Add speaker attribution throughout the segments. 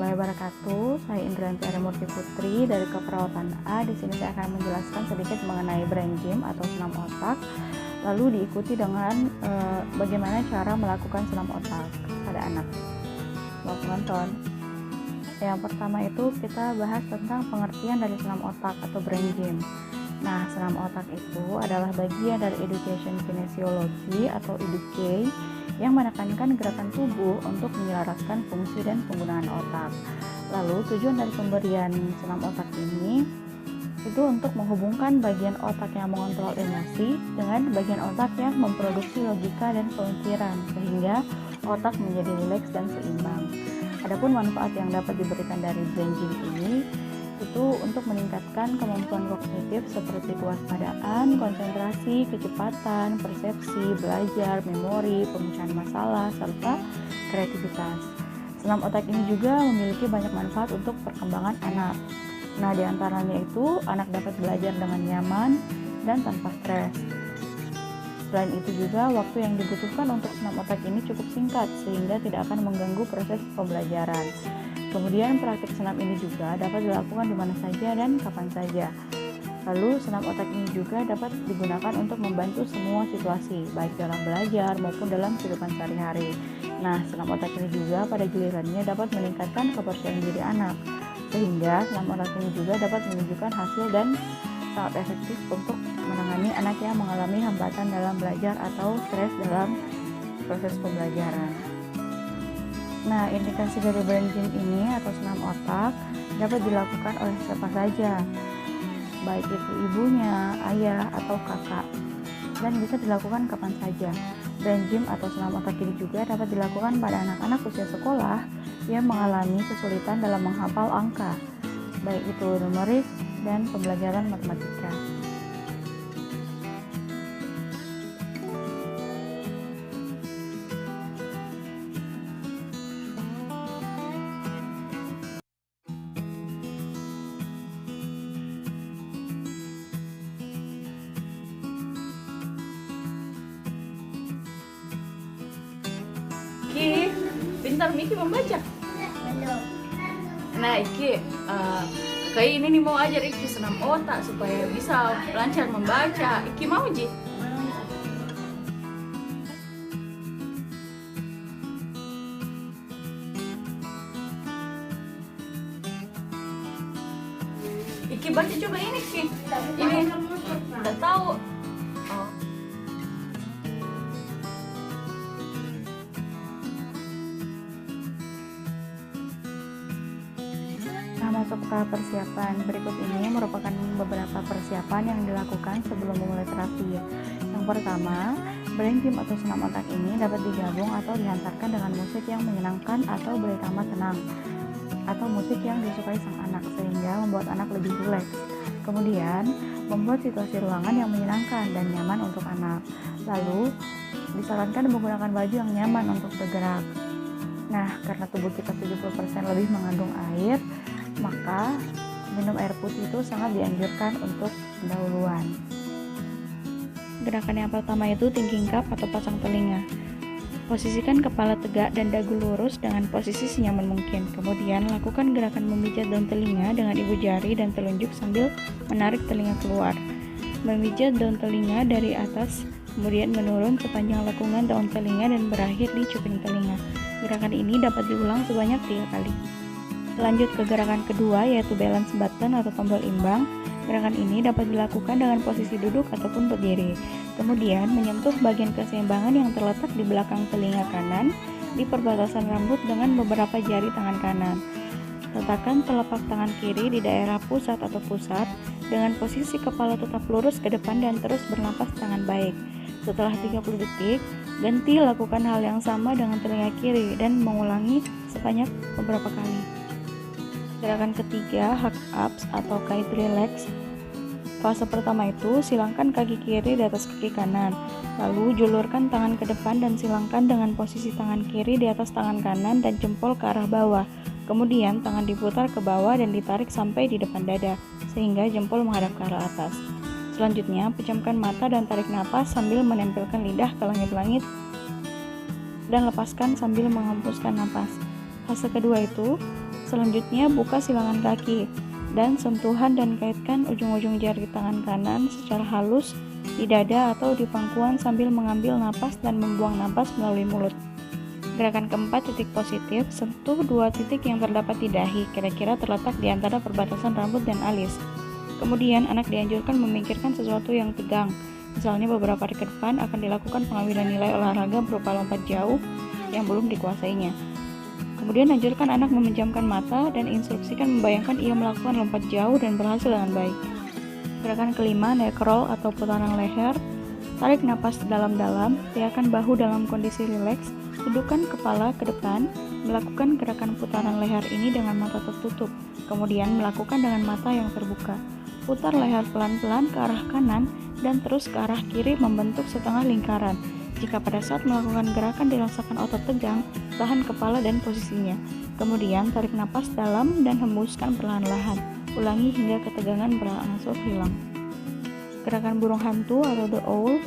Speaker 1: warahmatullahi wabarakatuh. Saya Indrianti Arimurti Putri dari Keperawatan A. Di sini saya akan menjelaskan sedikit mengenai brain gym atau senam otak. Lalu diikuti dengan bagaimana cara melakukan senam otak pada anak. Selamat menonton. Yang pertama itu kita bahas tentang pengertian dari senam otak atau brain gym. Nah, senam otak itu adalah bagian dari education kinesiologi atau EDUK yang menekankan gerakan tubuh untuk menyelaraskan fungsi dan penggunaan otak. Lalu tujuan dari pemberian senam otak ini itu untuk menghubungkan bagian otak yang mengontrol emosi dengan bagian otak yang memproduksi logika dan pemikiran sehingga otak menjadi rileks dan seimbang. Adapun manfaat yang dapat diberikan dari brain gym ini itu untuk meningkatkan kemampuan kognitif seperti kewaspadaan, konsentrasi, kecepatan, persepsi, belajar, memori, pemecahan masalah, serta kreativitas. Senam otak ini juga memiliki banyak manfaat untuk perkembangan anak. Nah, diantaranya itu anak dapat belajar dengan nyaman dan tanpa stres. Selain itu juga waktu yang dibutuhkan untuk senam otak ini cukup singkat sehingga tidak akan mengganggu proses pembelajaran. Kemudian praktik senam ini juga dapat dilakukan di mana saja dan kapan saja. Lalu senam otak ini juga dapat digunakan untuk membantu semua situasi, baik dalam belajar maupun dalam kehidupan sehari-hari. Nah, senam otak ini juga pada gilirannya dapat meningkatkan kepercayaan diri anak, sehingga senam otak ini juga dapat menunjukkan hasil dan sangat efektif untuk menangani anak yang mengalami hambatan dalam belajar atau stres dalam proses pembelajaran. Nah, indikasi dari brain gym ini atau senam otak dapat dilakukan oleh siapa saja, baik itu ibunya, ayah, atau kakak, dan bisa dilakukan kapan saja. Brain gym atau senam otak ini juga dapat dilakukan pada anak-anak usia sekolah yang mengalami kesulitan dalam menghafal angka, baik itu numerik dan pembelajaran matematika.
Speaker 2: Iki, pintar Miki membaca. Nah, Iki, kayak ini nih mau ajar Iki senam otak supaya bisa lancar membaca. Iki mau Ji? Iki baca coba ini Ki. Ini udah tahu. Oh.
Speaker 1: Nah, masuk ke persiapan. Berikut ini merupakan beberapa persiapan yang dilakukan sebelum memulai terapi. Yang pertama, brain gym atau senam otak ini dapat digabung atau dihantarkan dengan musik yang menyenangkan atau beritama tenang, atau musik yang disukai sang anak sehingga membuat anak lebih rileks. Kemudian, membuat situasi ruangan yang menyenangkan dan nyaman untuk anak. Lalu, disarankan menggunakan baju yang nyaman untuk bergerak. Nah, karena tubuh kita 70% lebih mengandung air, maka minum air putih itu sangat dianjurkan untuk pendahuluan. Gerakan yang pertama itu thinking cap atau pasang telinga. Posisikan kepala tegak dan dagu lurus dengan posisi senyaman mungkin. Kemudian lakukan gerakan memijat daun telinga dengan ibu jari dan telunjuk sambil menarik telinga keluar. Memijat daun telinga dari atas, kemudian menurun sepanjang lengkungan daun telinga dan berakhir di cuping telinga. Gerakan ini dapat diulang sebanyak 3 kali. Lanjut ke gerakan kedua, yaitu balance button atau tombol imbang. Gerakan ini dapat dilakukan dengan posisi duduk ataupun berdiri. Kemudian menyentuh bagian keseimbangan yang terletak di belakang telinga kanan di perbatasan rambut dengan beberapa jari tangan kanan. Letakkan telapak tangan kiri di daerah pusat atau pusat dengan posisi kepala tetap lurus ke depan dan terus bernapas dengan baik. Setelah 30 detik, ganti lakukan hal yang sama dengan telinga kiri dan mengulangi sebanyak beberapa kali. Gerakan ketiga, hug ups atau kite relax. Fase pertama itu, silangkan kaki kiri di atas kaki kanan. Lalu julurkan tangan ke depan dan silangkan dengan posisi tangan kiri di atas tangan kanan dan jempol ke arah bawah. Kemudian tangan diputar ke bawah dan ditarik sampai di depan dada, sehingga jempol menghadap ke arah atas. Selanjutnya, pejamkan mata dan tarik napas sambil menempelkan lidah ke langit-langit dan lepaskan sambil menghembuskan napas. Fase kedua itu, Selanjutnya, buka silangan kaki dan sentuhan dan kaitkan ujung-ujung jari tangan kanan secara halus di dada atau di pangkuan sambil mengambil napas dan membuang napas melalui mulut. Gerakan keempat, titik positif, sentuh 2 titik yang terdapat di dahi, kira-kira terletak di antara perbatasan rambut dan alis. Kemudian, anak dianjurkan memikirkan sesuatu yang tegang. Misalnya beberapa hari ke depan akan dilakukan pengambilan nilai olahraga berupa lompat jauh yang belum dikuasainya. Kemudian anjurkan anak memejamkan mata dan instruksikan membayangkan ia melakukan lompat jauh dan berhasil dengan baik. Gerakan kelima, neck roll atau putaran leher. Tarik napas dalam-dalam, tegakkan bahu dalam kondisi rileks, dudukkan kepala ke depan, melakukan gerakan putaran leher ini dengan mata tertutup, kemudian melakukan dengan mata yang terbuka. Putar leher pelan-pelan ke arah kanan dan terus ke arah kiri membentuk setengah lingkaran. Jika pada saat melakukan gerakan dirasakan otot tegang, tahan kepala dan posisinya. Kemudian tarik napas dalam dan hembuskan perlahan-lahan. Ulangi hingga ketegangan berangsur hilang. Gerakan burung hantu atau the owl,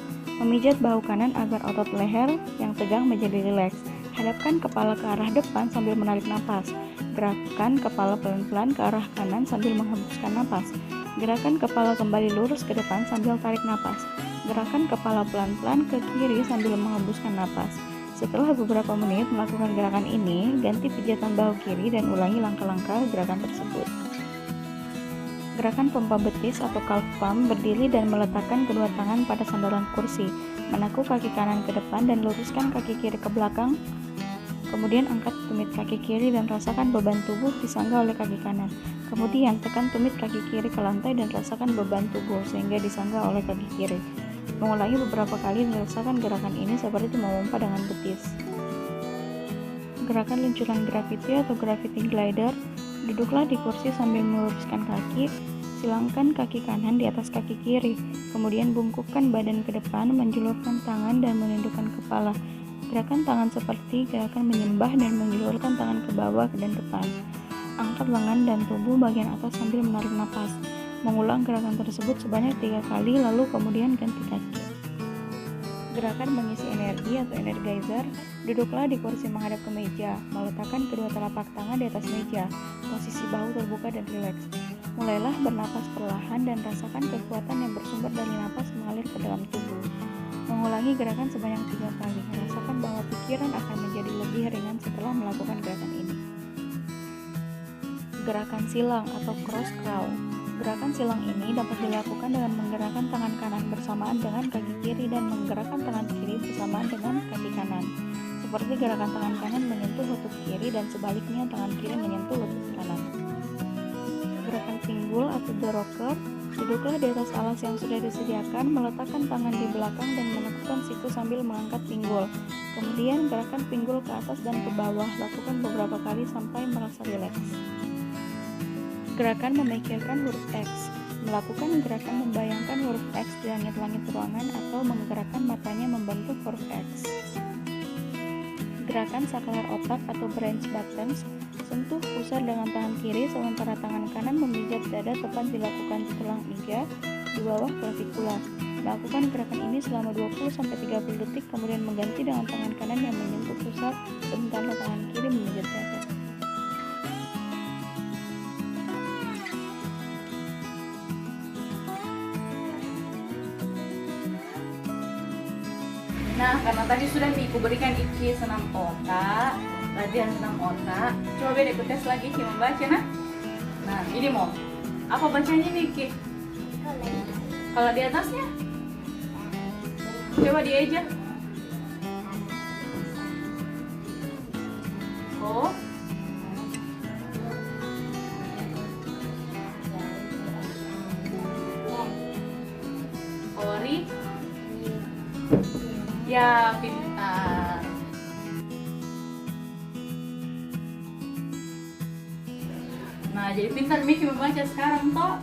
Speaker 1: memijat bahu kanan agar otot leher yang tegang menjadi rileks. Hadapkan kepala ke arah depan sambil menarik napas. Gerakan kepala pelan-pelan ke arah kanan sambil menghembuskan napas. Gerakan kepala kembali lurus ke depan sambil tarik napas. Gerakan kepala pelan-pelan ke kiri sambil menghembuskan napas. Setelah beberapa menit melakukan gerakan ini, ganti pijatan bahu kiri dan ulangi langkah-langkah gerakan tersebut. Gerakan pompa betis atau calf pump, berdiri dan meletakkan kedua tangan pada sandaran kursi. Menekuk kaki kanan ke depan dan luruskan kaki kiri ke belakang. Kemudian angkat tumit kaki kiri dan rasakan beban tubuh disangga oleh kaki kanan. Kemudian tekan tumit kaki kiri ke lantai dan rasakan beban tubuh sehingga disangga oleh kaki kiri. Mengulangi beberapa kali dan rasakan gerakan ini seperti memompa dengan betis. Gerakan luncuran gravity atau gravity glider. Duduklah di kursi sambil meluruskan kaki, silangkan kaki kanan di atas kaki kiri, kemudian bungkukkan badan ke depan, menjulurkan tangan dan menundukkan kepala. Gerakan tangan seperti gerakan menyembah dan menjulurkan tangan ke bawah dan depan. Angkat lengan dan tubuh bagian atas sambil menarik napas. Mengulang gerakan tersebut sebanyak 3 kali, lalu kemudian ganti kaki. Gerakan mengisi energi atau energizer. Duduklah di kursi menghadap ke meja, meletakkan kedua telapak tangan di atas meja, posisi bahu terbuka dan rileks. Mulailah bernapas perlahan dan rasakan kekuatan yang bersumber dari napas mengalir ke dalam tubuh. Mengulangi gerakan sebanyak 3 kali. Rasakan bahwa pikiran akan menjadi lebih ringan setelah melakukan gerakan ini. Gerakan silang atau cross crawl. Gerakan silang ini dapat dilakukan dengan menggerakkan tangan kanan bersamaan dengan kaki kiri dan menggerakkan tangan kiri bersamaan dengan kaki kanan. Seperti gerakan tangan kanan menyentuh lutut kiri dan sebaliknya tangan kiri menyentuh lutut kanan. Gerakan pinggul atau the rocker. Duduklah di atas alas yang sudah disediakan, meletakkan tangan di belakang dan menekukkan siku sambil mengangkat pinggul. Kemudian gerakan pinggul ke atas dan ke bawah, lakukan beberapa kali sampai merasa rileks. Gerakan memikirkan huruf X. Melakukan gerakan membayangkan huruf X di langit-langit ruangan atau menggerakkan matanya membentuk huruf X. Gerakan saklar otak atau brain buttons. Sentuh pusar dengan tangan kiri sementara tangan kanan memijat dada tepat dilakukan tulang iga di bawah klavikula. Lakukan gerakan ini selama 20-30 detik, kemudian mengganti dengan tangan kanan yang menyentuh pusar sementara tangan kiri memijat dada.
Speaker 2: Nah, karena tadi sudah diberikan Iki senam otak, latihan senam otak, coba beda ikut tes lagi Iki membaca, nah. Nah, ini mau apa bacanya nih Iki? Kalau di atasnya, coba dieja. Oh, Ori. Ya, pintar. Nah, jadi pintar Miki membaca sekarang toh.